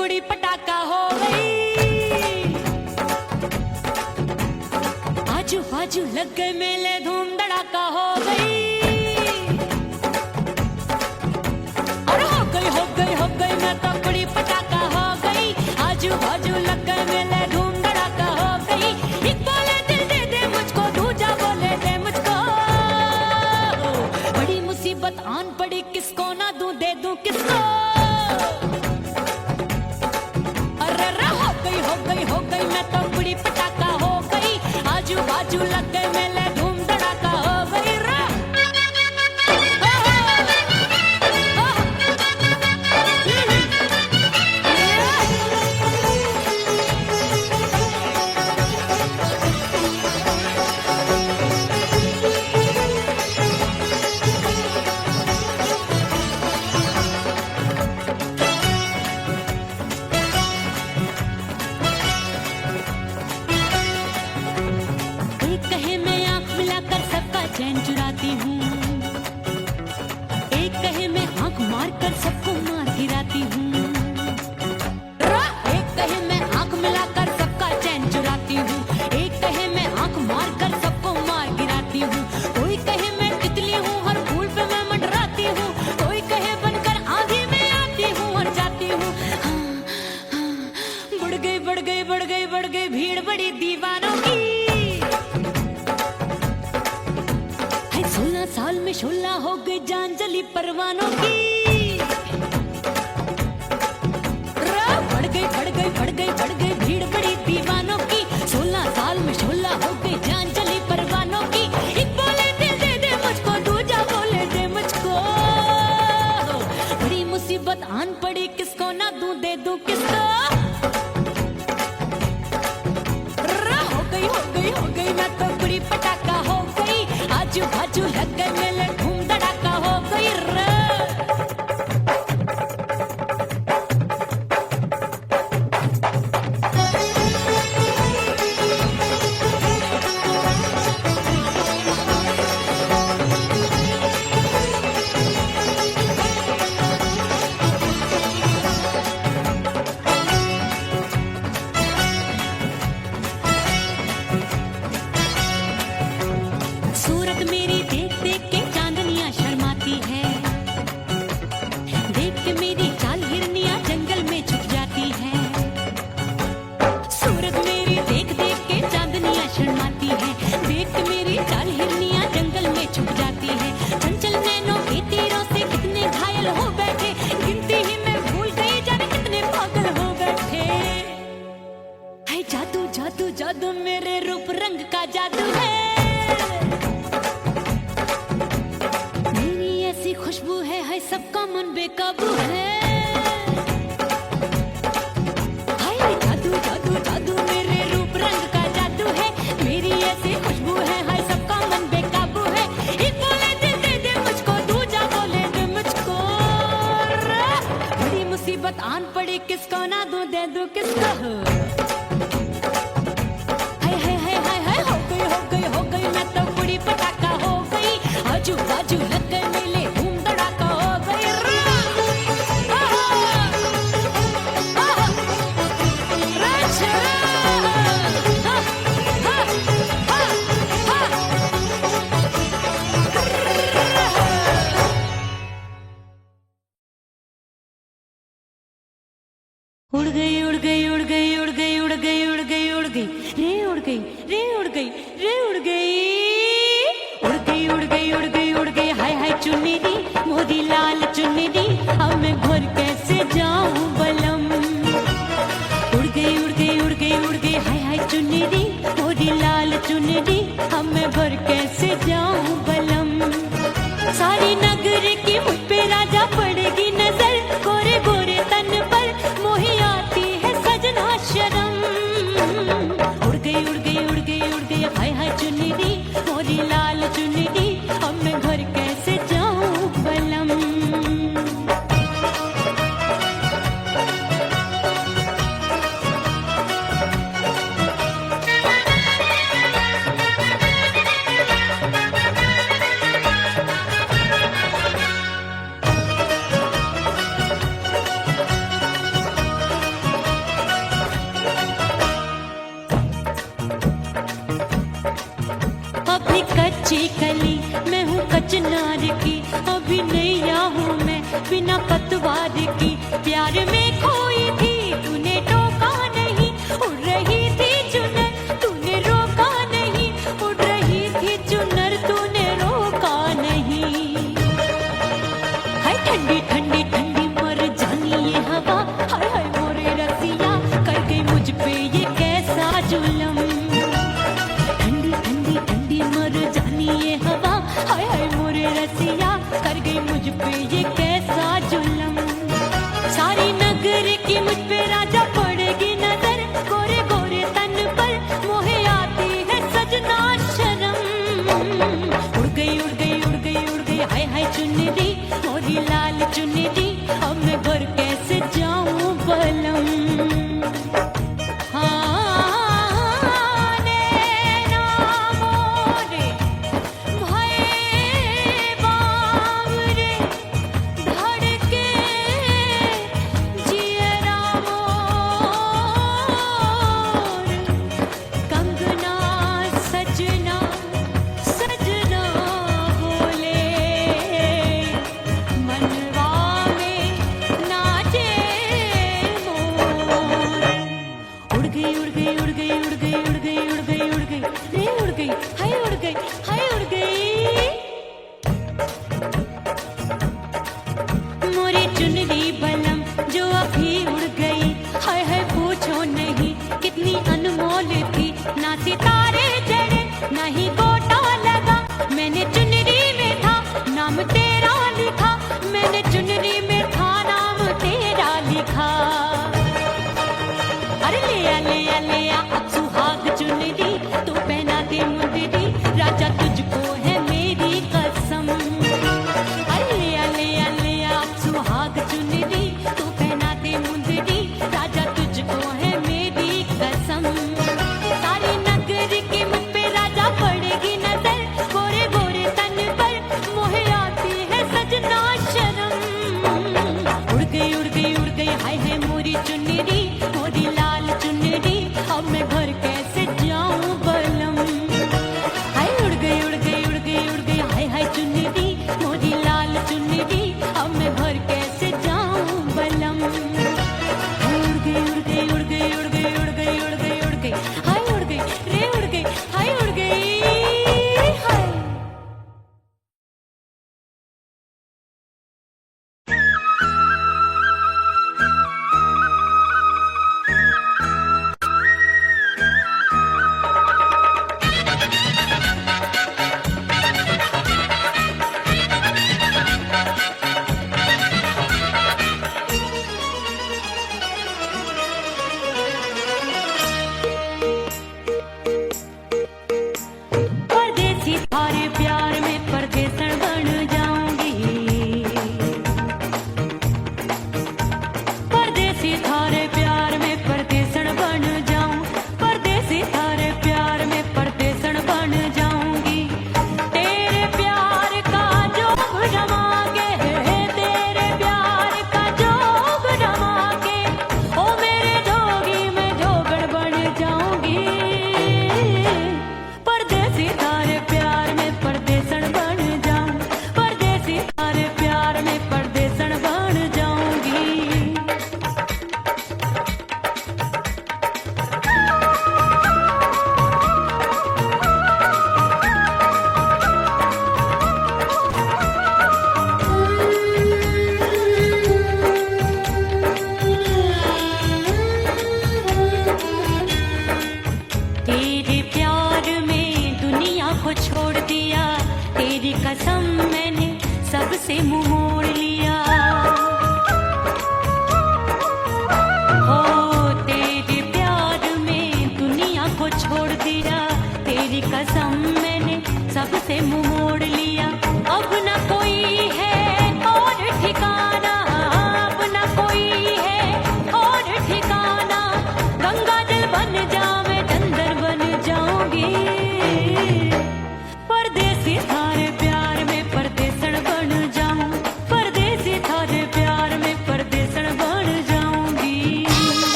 कुड़ी पटाखा हो गई। आजू बाजू लग गए मेले, धूम धड़ाका हो गई। और हो गई मैं तो कुड़ी पटाखा हो गई। आजू बाजू लग गए मेले, धूम धड़ाका हो गई। एक बोले दिल दे दे मुझको, दूजा बोले दे मुझको। बड़ी मुसीबत आन पड़ी, किसको ना दूं दे दूं किसको। हो गई मैं तो कुड़ी पटाखा हो गई। आजू बाजू लग गए मेले, धूम धड़ाका हो गई। चैन चुराती हूँ, एक कहे मैं आंख मार कर सबको मार गिराती हूँ। एक कहे मैं आंख मिलाकर सबका चैन चुराती हूँ, एक कहे मैं आंख मार कर सबको मार गिराती हूँ। कोई कहे मैं तितली हूँ, हर फूल पे मैं मंडराती हूँ। कोई कहे बनकर आंधी में आती हूँ और जाती हूँ। बढ़ गई भीड़ बड़ी दीवानों की। 16 साल में शोला हो गई, जान जली परवानों की। बढ़ गई भीड़ बड़ी दीवानों की। 16 साल में शोला हो गई, जान जली परवानों की। एक बोले दिल दे दे मुझको, दूजा बोले दे मुझको। बड़ी मुसीबत आन पड़ी, किसको ना दूं दे दूं किसको। हो गई मैं तो कुड़ी पटाखा हो गई। आजू बाजू लग गए मेले, धूम धड़ाका हो गई। सूरत मेरी देख देख के चांदनियां शर्माती है। देख के मेरी चाल हिरनियां जंगल में छुप जाती है। सूरत मेरी देख देख के चांदनियां शर्माती है। देख के मेरी चाल हिरनियां जंगल में छुप जाती है। चंचल नैनों के तीरों से कितने घायल हो बैठे, गिनती ही मैं भूल गई, जाने कितने पागल हो बैठे। है जादू जादू जादू मेरे रूप रंग का जादू है। खुशबू है सबका मन बेकाबू है। हाय जादू जादू जादू मेरे रूप रंग का जादू है। मेरी ऐसी खुशबू है सबका मन बेकाबू है। एक बोले दिल दे दे मुझको, दूजा बोले दे मुझको। बड़ी मुसीबत आन पड़ी, किसको ना दूं दे दूं किसको। हो गई मैं तो कुड़ी पटाखा हो गई। आजू बाजू लग गए मेले, धूम धड़ाका हो गई। उड़ गई उड़ गई उड़ गई उड़ गई उड़ गई उड़ गई उड़ गई रे उड़ गई रे उड़ गई रे उड़ गई उड़ गई उड़ गई उड़ गई उड़ गई। हाय हाय चुन्नी मोदी लाल चुन्नी, अब मैं घर कैसे जाऊं बलम। उड़ गई उड़ गई उड़ गई उड़ गई। हाय हाय चुन्नी मोदी लाल चुन्नी, अब मैं घर कैसे जाऊं बलम। सारी नगर की मुझ पे राजा पड़ेगी नजर, गोरे गोरे तन पर मोही आती है सज कच्ची कली मैं हूँ कचनार की, अभी नैया हूँ मैं बिना पतवार की। प्यार में खोई थी तूने टोका नहीं, उड़ रही थी चुनर तूने रोका नहीं, उड़ रही थी चुनर तूने रोका नहीं। हाय ठंडी ठंडी ठंडी मर जानी ये हवा, हाय हाय मोरे रसिया कर गई मुझ पे ये कैसा जुलम। ठंडी ठंडी ठंडी मर जानी ये हवा, हाय हाय मोरे रसिया कर गई मुझ पे ये कैसा जुलम। सारी नगर की मुझ पे राजा पड़ेगी नजर, गोरे गोरे तन पर मोहे आती है सजना शर्म। उड़ गई उड़ गई उड़ गई उड़ गई हाय हाय चुनरी मोरी लाल चुनरी, अब मैं घर कैसे जाऊं बलम। ना सितारे चढ़े ना ही गोटा लगा, मैंने चुनरी में था नाम तेरा लिखा, मैंने चुनरी में था नाम तेरा लिखा। अरे ले आ अब सुहाग चुनरी तू पहना दे मुंदरी, राजा तुझको है मेरी कसम। अरे ले आ अब सुहाग चुनरी तू पहना दे मुंदरी, राजा तुझको है मेरी कसम। सारी नगर की मुझ पे राजा पड़ेगी नजर, गोरे गोरे तन पर मोहे आती है सजना शर्म। उड़ गई हाय हाय मोरी चुनरी मोरी लाल चुनरी, अब मैं घर कैसे जाऊं बलम। हाय उड़ गई हाय हाय चुनरी मोरी लाल चुनरी, अब मैं घर कैसे जाऊं बलम। उड़ गई उड़ गई उड़ गई उड़ गई उड़ गई उड़ गई उड़ गई हाय उड़ गई रे उड़ गई हाय उड़ गई हाय।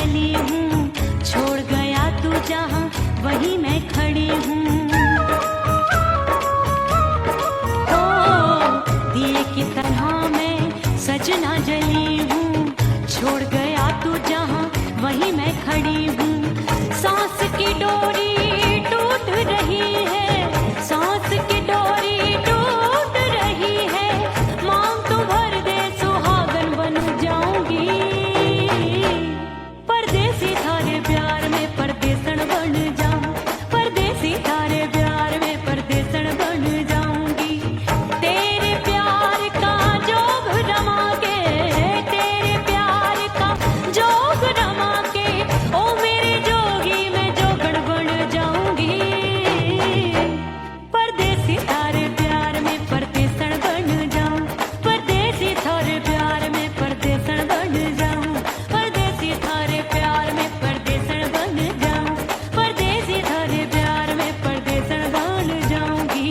जली हूँ, छोड़ गया तू जहाँ वहीं मैं खड़ी हूँ। ओ दिए की तरह मैं सजना जली हूँ, छोड़ गया तू जहाँ वहीं मैं खड़ी हूँ। सांस की डोरी टूट रही है, सांस की डोरी टूट रही है, मांग तो भर दे सुहागन बन जाऊंगी। परदेसी थारे प्यार में परदेसन बन जाऊं, परदेसी थारे प्यार में परदेसन बन जाऊंगी। तेरे प्यार का जोग रमा के, तेरे प्यार का जोग रमा के, ओ मेरे जोगी मैं जोगण बन जाऊंगी। परदेसी थारे प्यार में परदेसन बन जाऊं, परदेसी थारे प्यार में परदेसन बन जाऊं, परदेसी थारे प्यार में परदेसन बन जाऊं, परदेसी थारे प्यार में परदेसन बन जाऊंगी।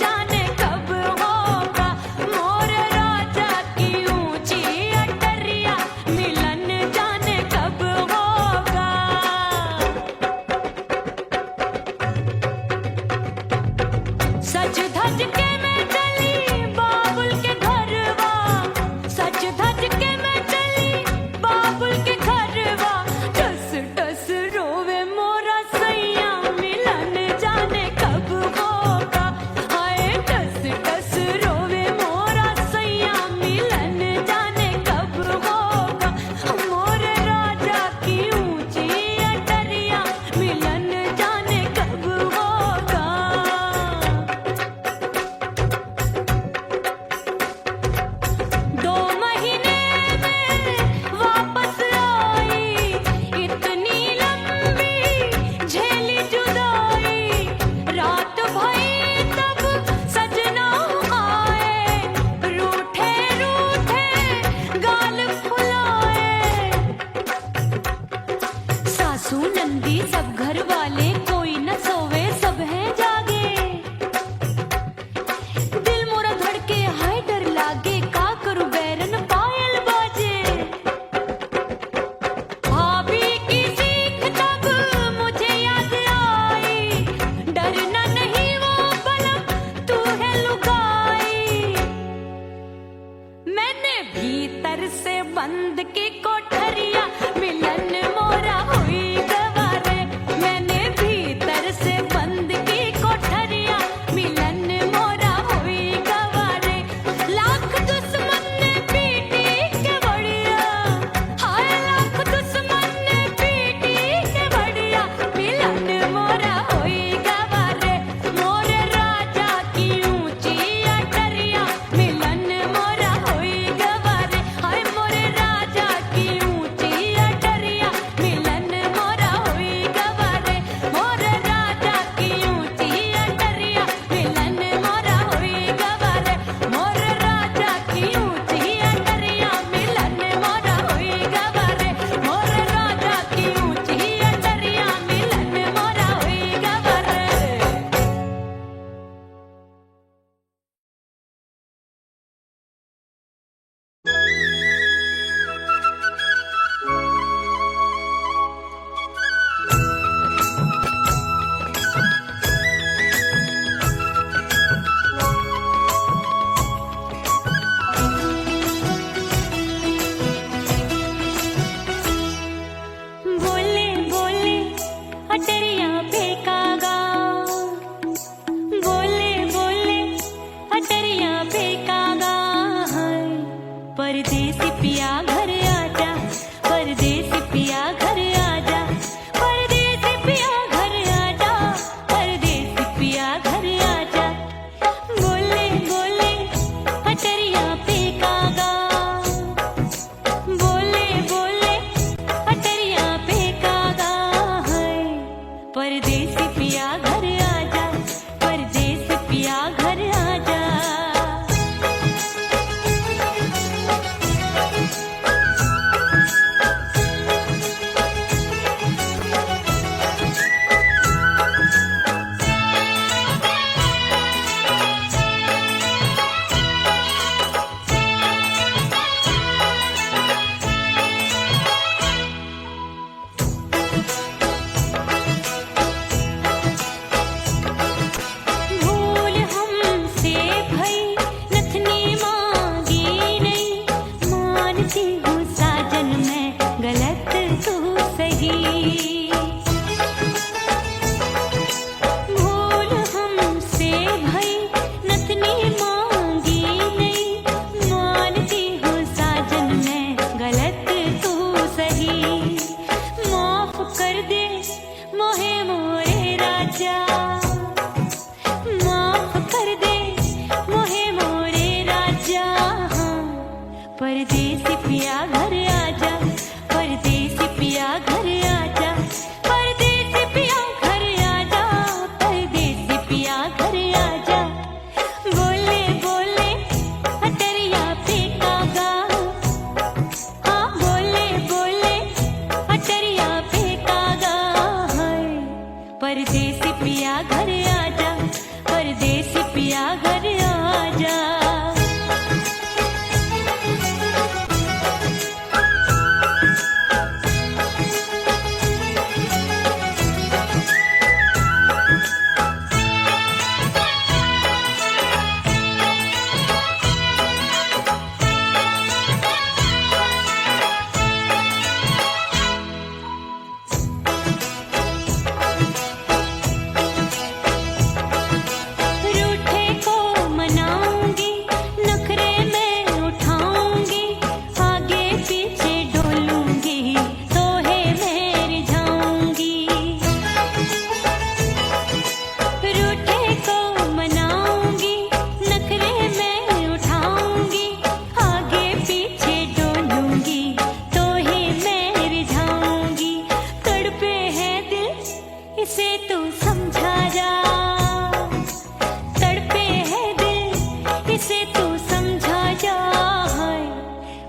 जाने कब होगा मोर राजा की मैंने भीतर से बंद की कोठरिया मिलन मोरा हुई गवारे। मैंने भीतर से बंद की कोठरिया मिलन मोरा हुई गवारे। लाख दुश्मन ने पीटी के बढ़िया, हाय लाख दुश्मन ने पीटी के बढ़िया मिलन मोरा हुई गवारे। मोरे राजा की ऊंची अटरिया मिलन मोरा हुई गवारे। हाय मोरे राजा की ऊंची अटरिया मिलन मोरा हुई गवारे। मोरे राजा की ऊंची अटरिया मिलन मोरा हुई गवारे। मोरे राजा की ऊंची अटरिया मिलन मोरा हुई गवारे। मोरे राजा की ऊंची अटरिया मिलन मोरा हुई गवारे। बोले बोले अटरिया फेंकागा, बोले बोले अटरिया फेंकागा। हाय परदेसी पिया घर आजा, परदेसी पिया घर आजा, परदेसी पिया घर आजा, परदेसी पिया घर आजा। बोले बोले अटरिया फेंकागा, बोले बोले अटरिया फेंकागा। है परदेसी पिया घर आजा, परदेसी पिया घर आजा। भूल हमसे भई नथनी मांगी नहीं, मानती हूँ साजन मैं गलत तू सही। भूल हमसे भई नथनी मांगी नहीं, मानती हूँ साजन मैं गलत तू सही। माफ कर दे मोहे मोरे राजा, माफ कर दे मोहे मोरे राजा। हाँ परदेसी पिया घर आजा, परदेसी पिया घर आजा, परदेसी पिया घर आजा, परदेसी पिया घर आजा। बोले बोले अटरिया फेंकागा, हाँ बोले बोले अटरिया फेंकागा। हाय परदेसी पिया घर आजा, परदेसी पिया घर आजा। रूठे को मनाऊंगी, नखरे में उठाऊंगी, आगे पीछे डोलूंगी, तोहे मैं रिझाऊंगी। रूठे को मनाऊंगी, नखरे में उठाऊंगी, आगे पीछे डोलूंगी, तोहे मैं रिझाऊंगी। तड़पे है दिल इसे तू समझा जा, तड़पे है दिल इसे तू समझा जा। है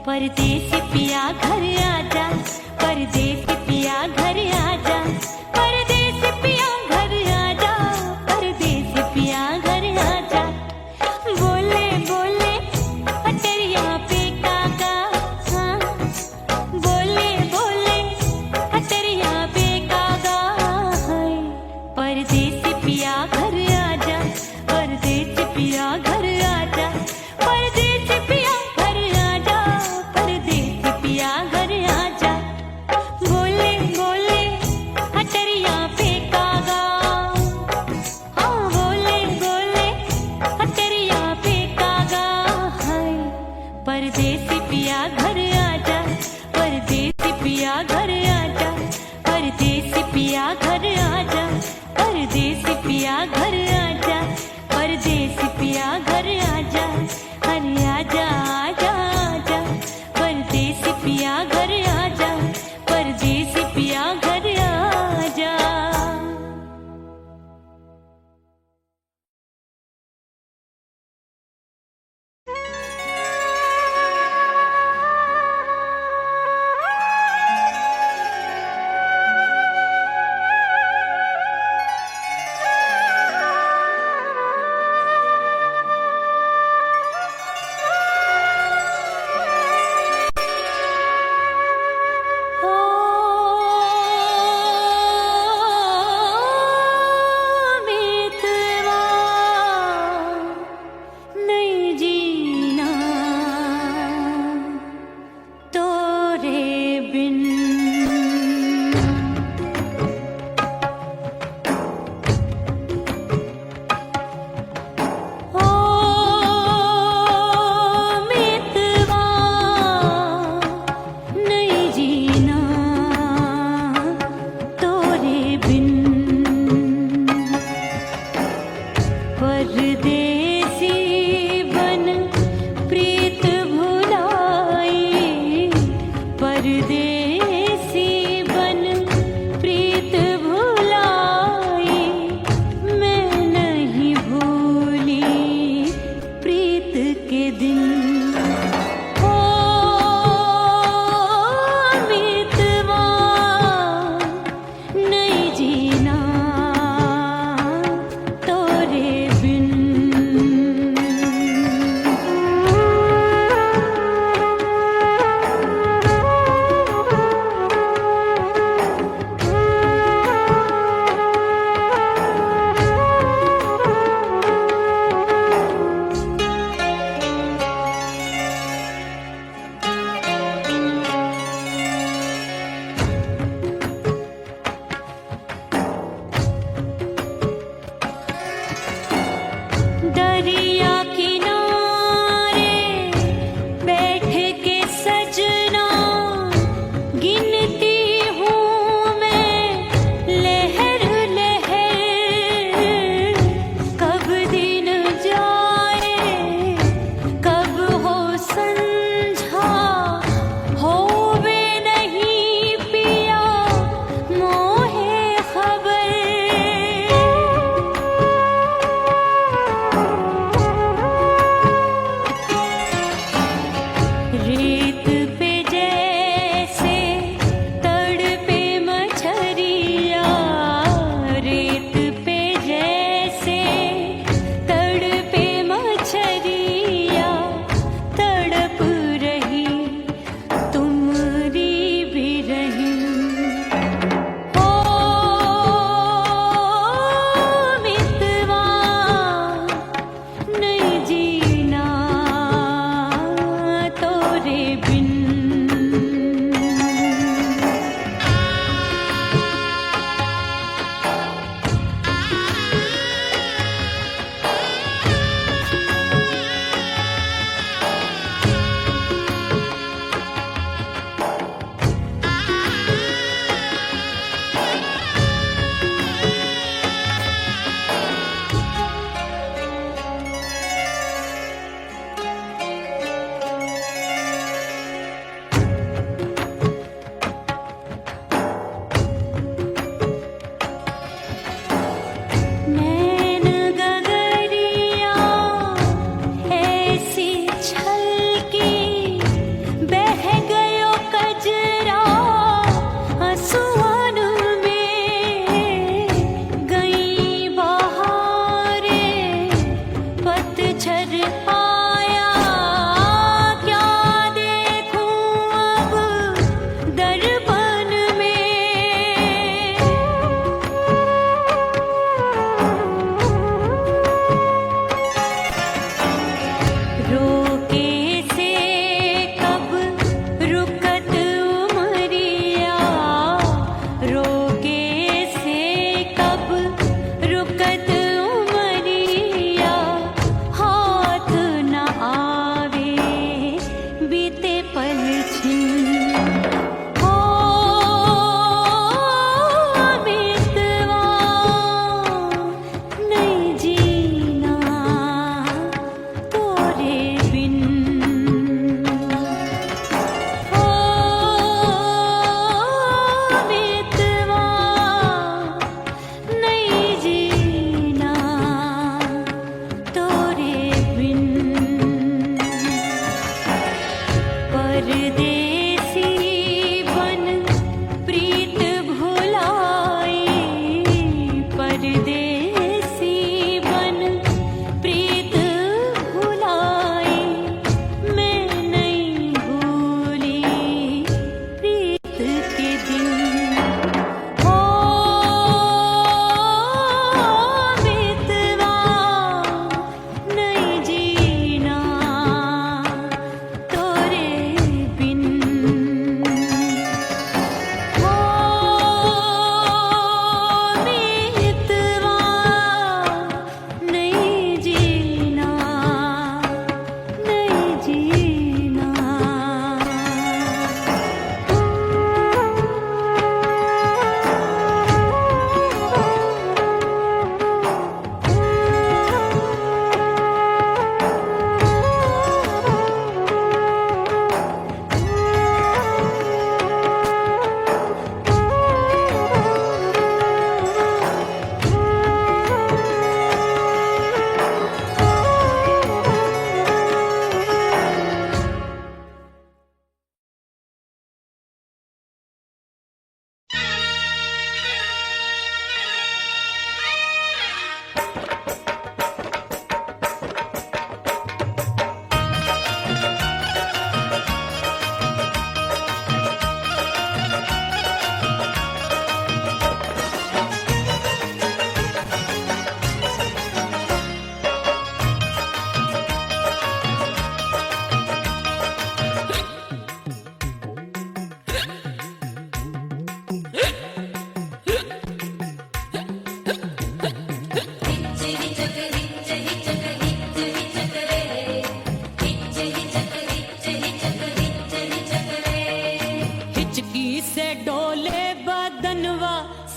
परदेसी पिया घर आजा, परदेसी पिया घर आजा, परदेसी पिया घर आजा, परदेसी पिया घर आजा। बोले बोले अटरिया फेंकागा, हाँ बोले बोले अटरिया फेंकागा। है परदेसी पिया घर आजा, परदेसी पिया घर आजा, परदेसी पिया घर परदेसी पिया घर आजा, परदेसी पिया घर आजा, परदेसी पिया घर आजा, परदेसी पिया घर आजा, परदेसी पिया घर आजा, अरे आजा आजा आजा, परदेसी पिया घर आजा, परदेसी पिया घर आजा।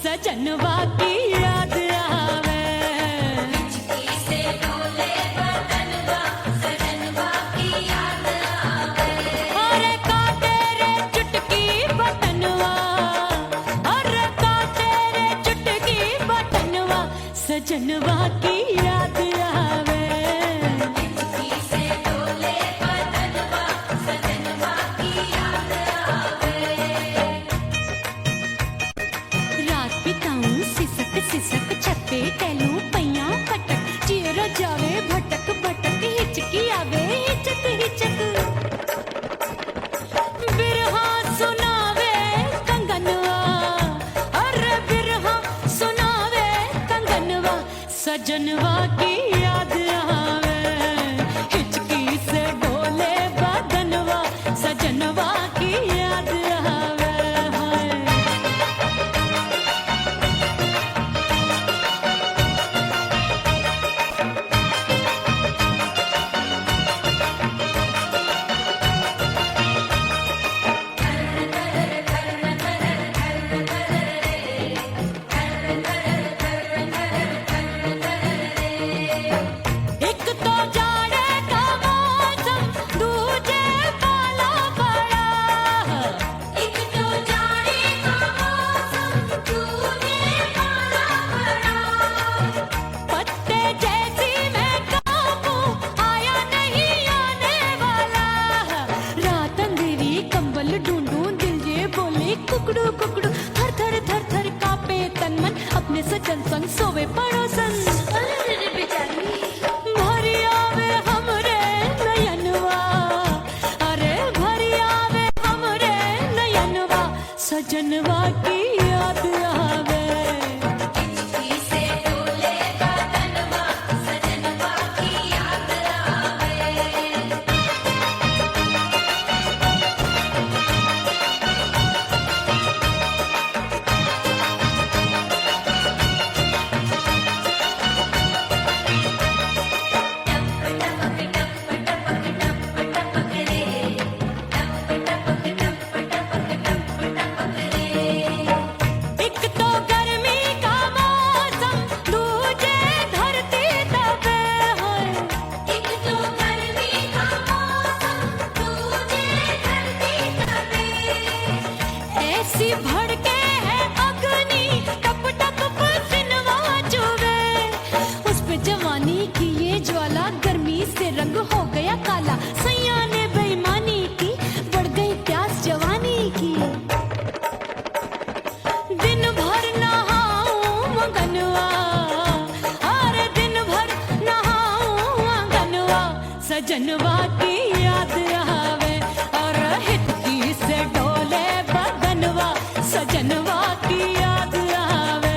सजनवा की याद आवे, से डोले बदनवा सजनवा की याद आवे। अरे का तेरे चुटकी बटनवा, अरे का तेरे चुटकी बटनवा सजनवा की याद आवे। से डोले बदनवा सजनवा की याद आवे। रात बिताऊं सिसक सिसक छत पे टहलूं पैया पटक, चेहरा जावे भटक भटक, हिचकी आवे हिचक हिचक। बिरहा सुनावे कंगनवा, अरे बिरहा सुनावे कंगनवा सजनवा की याद आवे। हिचकी से डोले बदनवा सजनवा की याद आवे। हाय एक तो जाड़े का मौसम, दूजे पाला पड़ा। एक तो जाड़े का मौसम, दूजे पाला पड़ा। पत्ते जैसी मैं काबू, आया नहीं आने वाला। रात अंधेरी कंबल ढूंढूं, दिल ये बोले कुकड़ू कुकड़ू। थर थर थर थर कांपे तन मन, अपने सजन संग सोवे पड़ोसन। अरे रे बेचारी भरी आवे हमरे नयनवा, अरे भरी आवे हमरे नयनवा सजनवा की याद आवे। से डोले बदनवा सजनवा की याद आवे। टप टप टप टप टप रे, टप टप ऐसी भड़के है अग्नि, टप टप पसीनवा चुभे। उस पे जवानी की ये ज्वाला, गर्मी से रंग हो गया काला। सैया ने बेईमानी की, बढ़ गई प्यास जवानी की। दिन भर नहाऊं आंगनवा, अरे दिन भर नहाऊं आंगनवा। सजनवा की याद आवे और हिचकी से डोले बदनवा। सजनवा की याद आवे।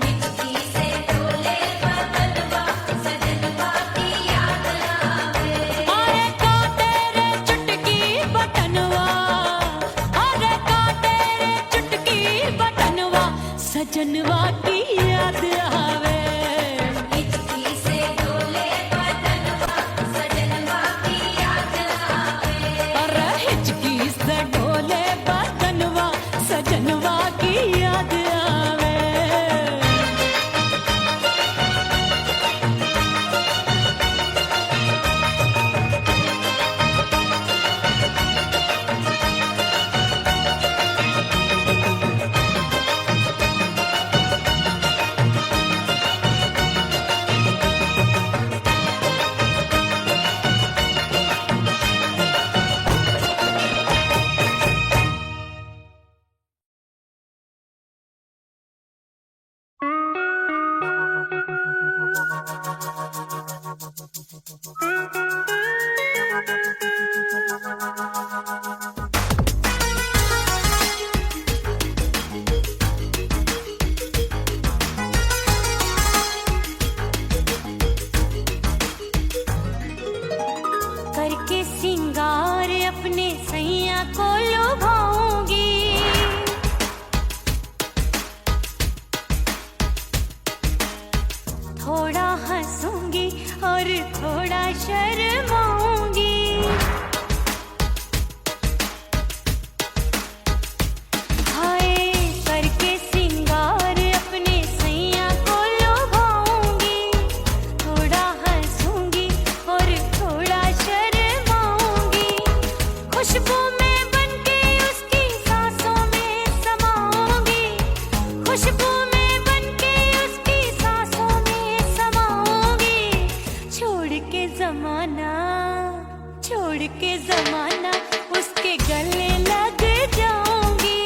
हिचकी से डोले बदनवा, सजनवा की याद आवे। अरे काटे रे चुटकी बटनवा, अरे काटे रे चुटकी बटनवा। सजनवा की याद आवे। हिचकी से डोले बदनवा, सजनवा की याद आवे। अरे हिचकी से डोले बदनवा। सजनवा की याद आवे। करके सिंगार अपने सैया को लुभाऊंगी। थोड़ा हंसूंगी और थोड़ा शर्माऊंगी। हाय करके सिंगार अपने सैया को लुभाऊंगी। थोड़ा हंसूंगी और थोड़ा शर्माऊंगी। खुशबू में बनके उसकी सांसों में समाऊंगी। खुशबू में बनके उसकी सांसों में समाऊंगी। छोड़ के जमाना, छोड़ के जमाना उसके गले लग जाऊंगी।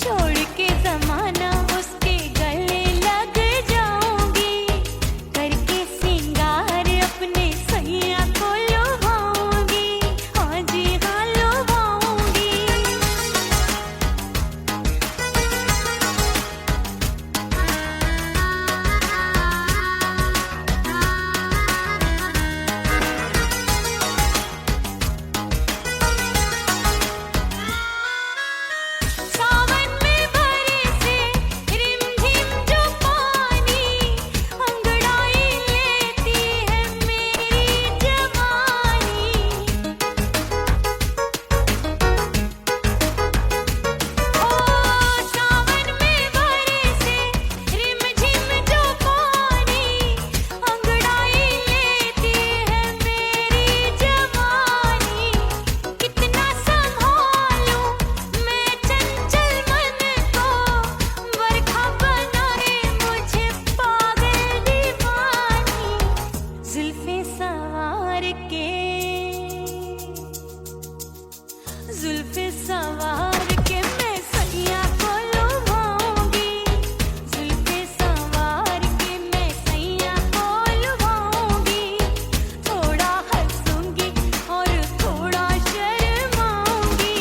छोड़ के जमाना उसके गले लग जाऊंगी। करके सिंगार अपने सैया को लुभाऊंगी। हाँ जी हाँ लुभाऊंगी। सावन में बरसे रिमझिम जो पानी, अंगड़ाई लेती है मेरी जवानी। ओ सावन में बरसे रिमझिम जो पानी, अंगड़ाई लेती है मेरी जवानी। कितना संभालूं मैं चंचल मन को, बरखा बनाए मुझे पागल दीवानी। जुल्फे सवार के, जुल्फे सवार के मैं सैया को लुभाऊंगी। जुल्फे सवार के मैं सैया को लुभाऊंगी। थोड़ा हंसूंगी और थोड़ा शर्माऊंगी।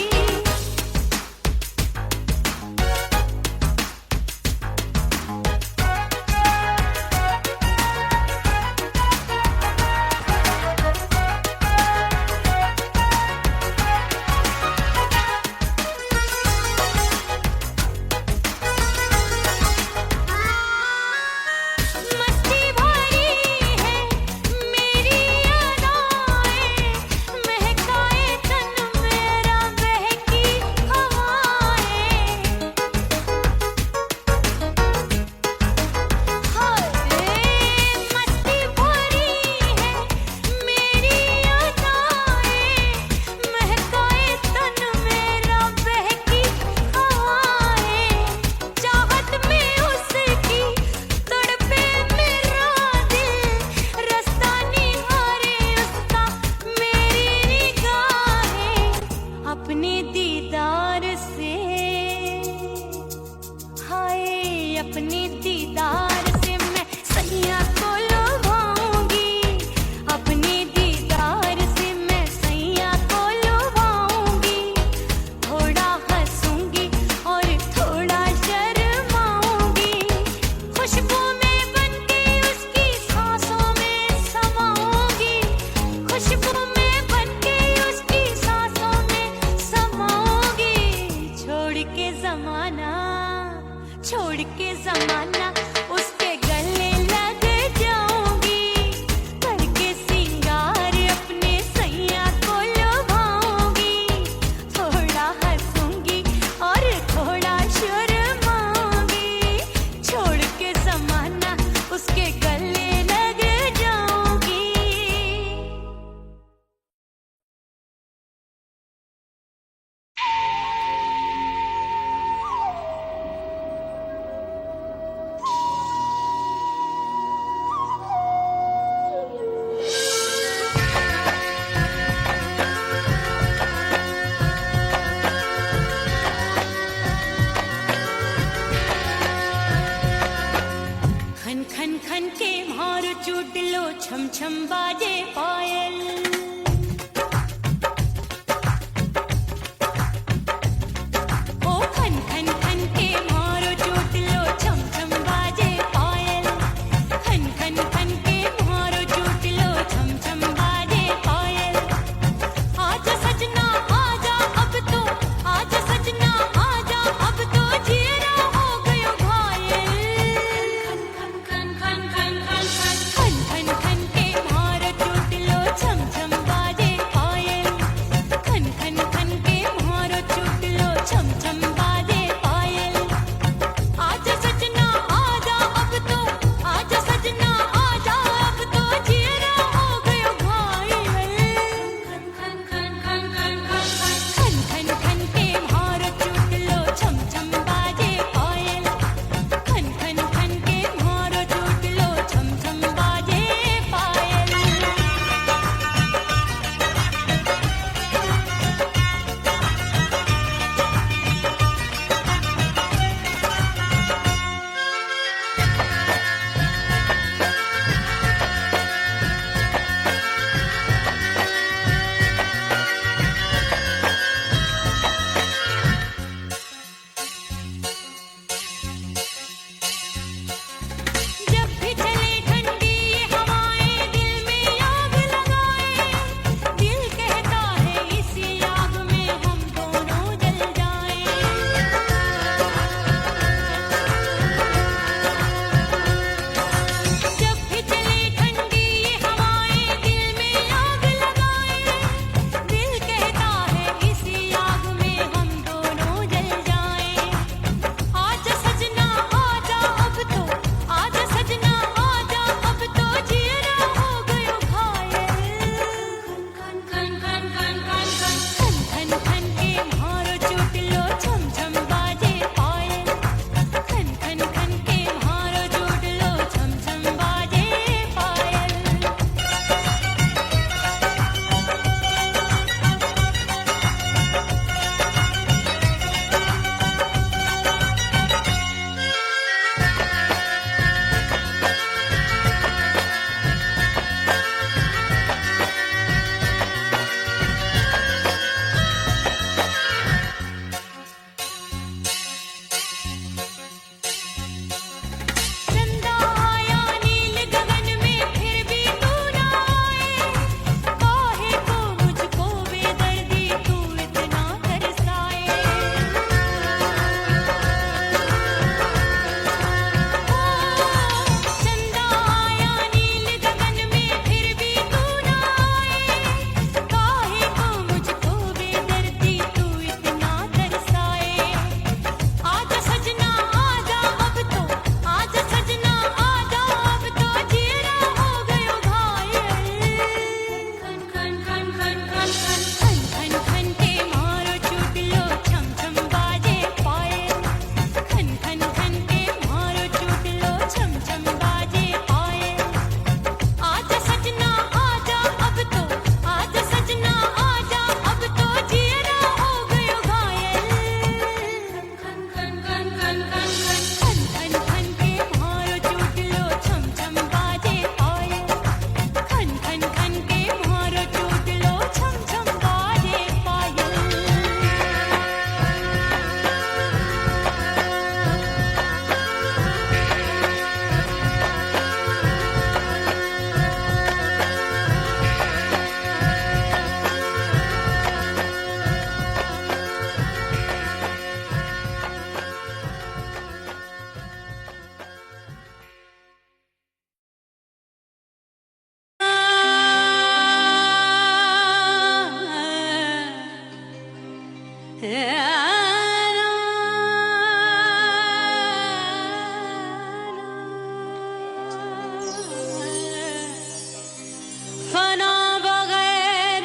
फना बगैर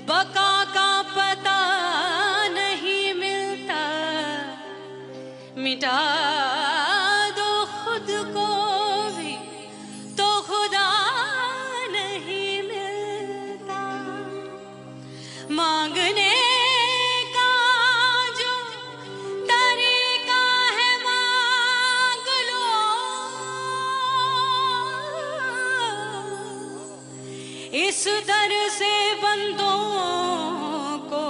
बका का पता नहीं मिलता, मिटा दो खुद को भी तो खुदा नहीं मिलता। मांगने का जो तरीका है मांग लो, इस दर से बंदों को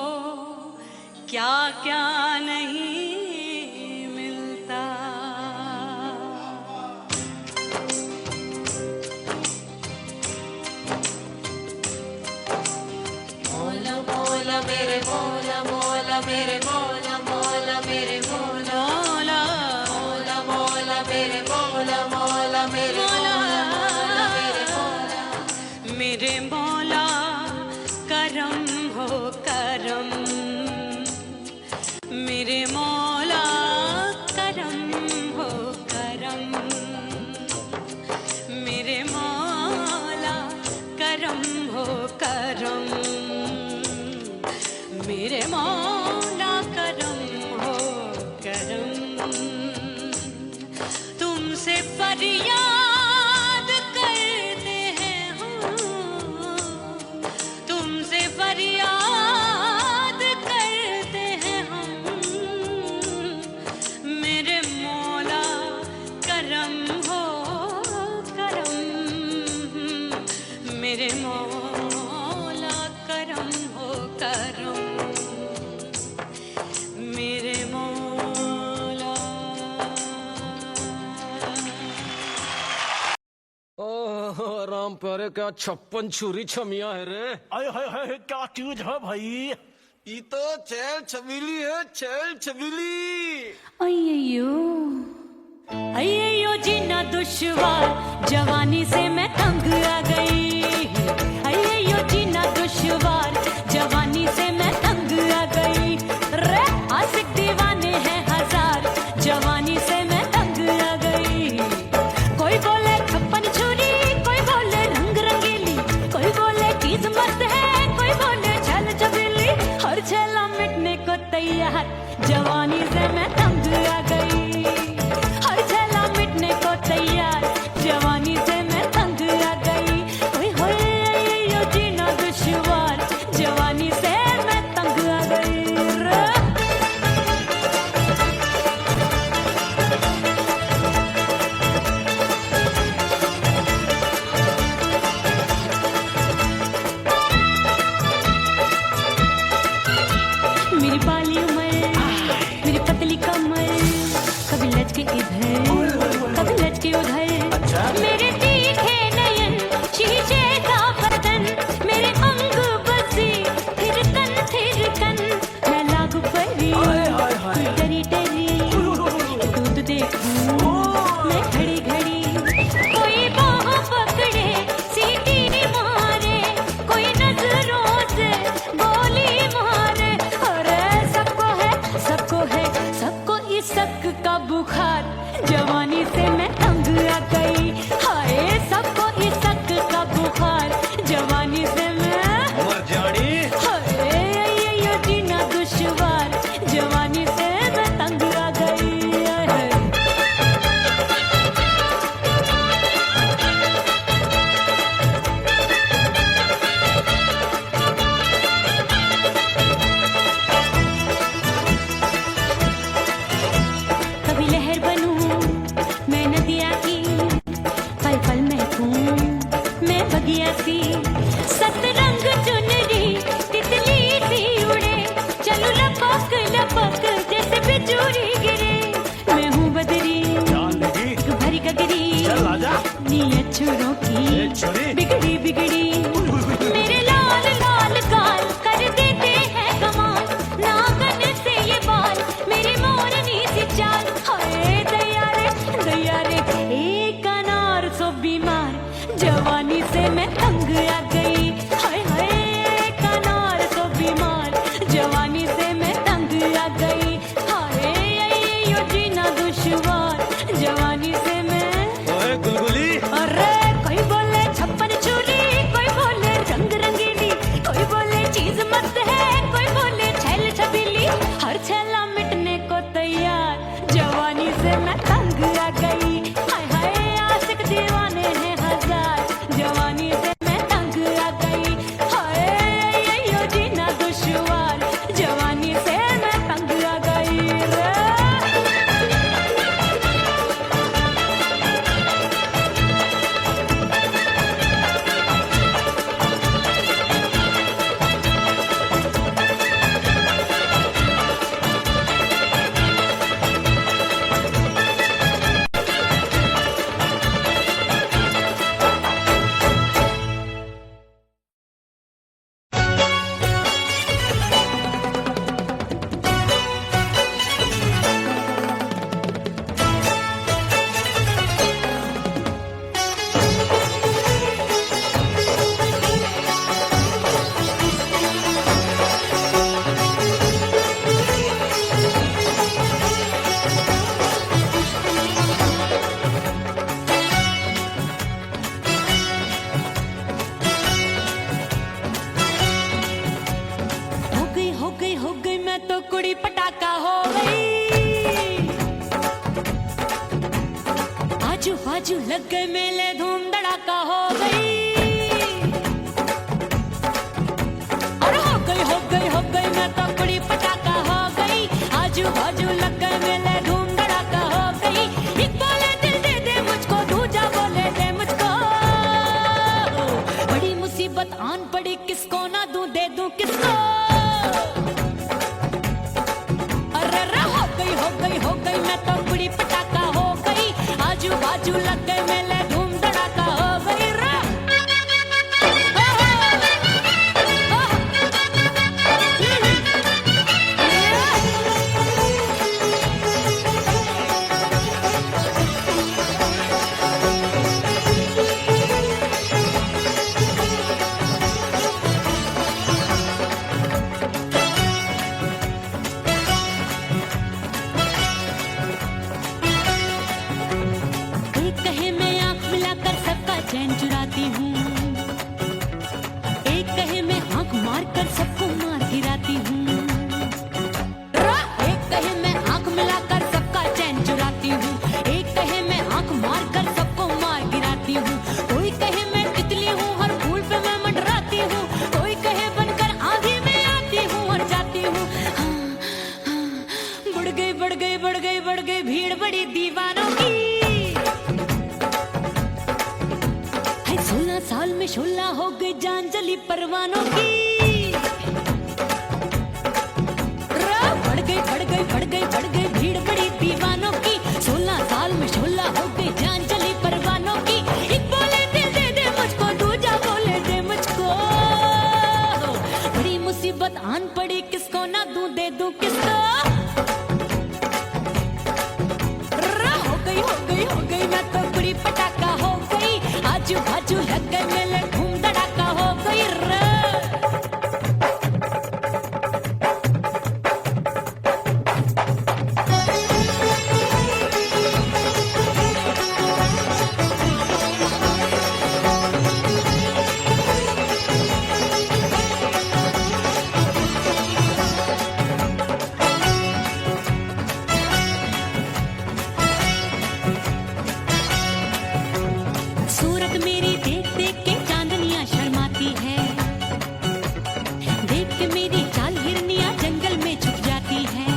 क्या क्या नहीं मिलता। मौला मौला मेरे मौला मौला मेरे मौला मौला मेरे मौला मौला मौला मौला मेरे मौला मौला मेरे मौला मौला मेरे मौला मेरे मौला करम हो करम, मेरे मौला करम हो करम, मेरे मौला करम हो करम, मेरे मौला करम हो करम। तुमसे फरियाद करते हैं हम, तुमसे फरियाद करते हैं हम, मेरे मौला करम हो करम, मेरे मौला करम हो करम, मेरे मौला। ओह राम प्यारे, क्या 56 छुरी छमिया है रे। आय हाय हाय, क्या चीज है भाई? ये तो चैल छबीली है, चैल छबीली। अय्यो अय्यो जीना दुश्वार, जवानी से मैं तंग आ गई। अय्यो जीना दुश्वार, जवानी से मैं तंग आ गई। रे आशिक दीवाने हैं हजार, जवानी से मैं तंग आ गई। कोई बोले 56 छुरी, कोई बोले रंग रंगीली, कोई बोले चीज मस्त है, कोई बोले छल छबीली। हर छला मिटने को तैयार, जवानी से मैं तंग आ गई। हर छला मिटने को तैयार, जवानी से मैं तंग आ गई। ओए होए यो जीना दुश्वार, जवानी से मैं तंग आ गई रे। मेरी बाली उमर, मेरी पतली कमर, कभी लचके इधर कभी लचके उधर। मेरे तीखे नयन, शीशे का बदन, मेरे अंग बसी थिरकन, मैं लागू परी डरी डरी। दूध देखूं मैं घड़ी घड़ी, कोई बाह पकड़े सीटी मारे, कोई नजरों से गोली मारे। अरे सबको है सबको इस शक का बुखार, जवानी से मैं तंग आ गई। हाय सबको इस शक का बुखार, जवानी से मैं मर जानी। हाय ये जीना दुश्वार, जवानी से मैं तंग आ गई। हाय। कभी लहर बनूं मैं नदिया की, पल पल महकूं मैं बगिया सी। सतरंग चुनरी तितली सी उड़े, चलूं लपक लपक जैसे बिजुरी गिरे। मैं हूँ बदरी जान लगी? एक भरी गगरी, चल आजा। नीयत छुरों की ए छुरी। बिगड़ी बिगड़ी। मेरे लाल लाल गाल कर देते हैं कमाल, नागन से ये बाल मेरी मोरनी सी चाल। हाय दैया रे एक अनार सो बीमार, जवानी से मैं तंग आ गई। हाय हाय एक अनार सो बीमार, जवानी से मैं तंग हर छेला मिटने को तैयार, जवानी से मैं तंग आ गई। हाय हाय आशिक दीवाने हैं हजार, जवानी से मैं तंग आ गई। हाय यो जीना दुश्वार, जवानी से मैं तंग आ गई रे। हो गई मैं तो कुड़ी पटाखा हो गई। आजू बाजू लग गए मेले, धूम धड़ाका हो गई। अरे हो गई मैं तो कुड़ी पटाखा हो गई। आजू बाजू लग गए मेले, धूम धड़ाका हो गई। एक बोले दिल दे दे मुझको, दूजा बोले दे मुझको। बड़ी मुसीबत आन पड़ी, किसको ना दूं दे दूं किसको। हो गई मैं तो कुड़ी पटाखा हो गई। आजू बाजू लग गए मेले, धूम धड़ाका हो गई रे। चैन चुराती हूँ, एक कहे मैं आंख मार कर सबको मार गिराती हूँ। एक कहे मैं आंख मिलाकर सबका चैन चुराती हूँ, एक कहे मैं आंख मार कर सबको मार गिराती हूँ। कोई कहे मैं तितली हूँ, हर फूल पे मैं मंडराती हूँ। कोई कहे बनकर आंधी में आती हूँ और जाती हूँ। बढ़ गई भीड़ बड़ी दीवानों की। 16 साल में शोला हो गई, जान जली परवानों की। बढ़ गई भीड़ बड़ी दीवानों की। 16 साल में शोला हो गई, जान जली परवानों की। एक बोले दिल दे दे मुझको, दूजा बोले दे मुझको। बड़ी मुसीबत आन पड़ी, किसको ना दूं दे दूं किसको। हो गई मैं तो कुड़ी पटाखा हो गई। आजू बाजू लग गए मेले, धूम धड़ाका हो गई रे। सूरत मेरी देख देख के चांदनियां शर्माती है। देख के मेरी चाल हिरनियां जंगल में छुप जाती है।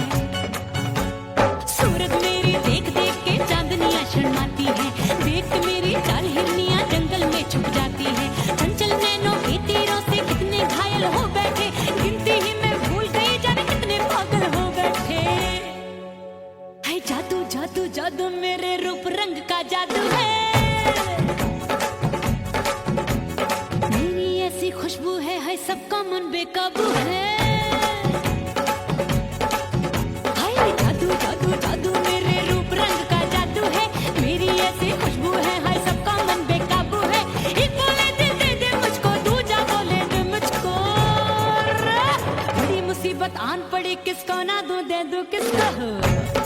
सूरत मेरी देख देख के चांदनियां शर्माती है। देख के मेरी चाल हिरनियां जंगल में छुप जाती है। चंचल नैनों के तीरों से कितने घायल हो बैठे, गिनती ही मैं भूल गई जाने कितने पागल हो बैठे। है जादू जादू जादू मेरे रूप रंग का जादू है। खुशबू है सबका मन बेकाबू है। हाय जादू जादू जादू मेरे रूप रंग का जादू है। मेरी ऐसी खुशबू है, हाय सबका मन बेकाबू है। एक बोले दिल दे दे मुझको, दूजा बोले दे मुझको। बड़ी मुसीबत आन पड़ी, किसको ना दूं दे दूं किसको।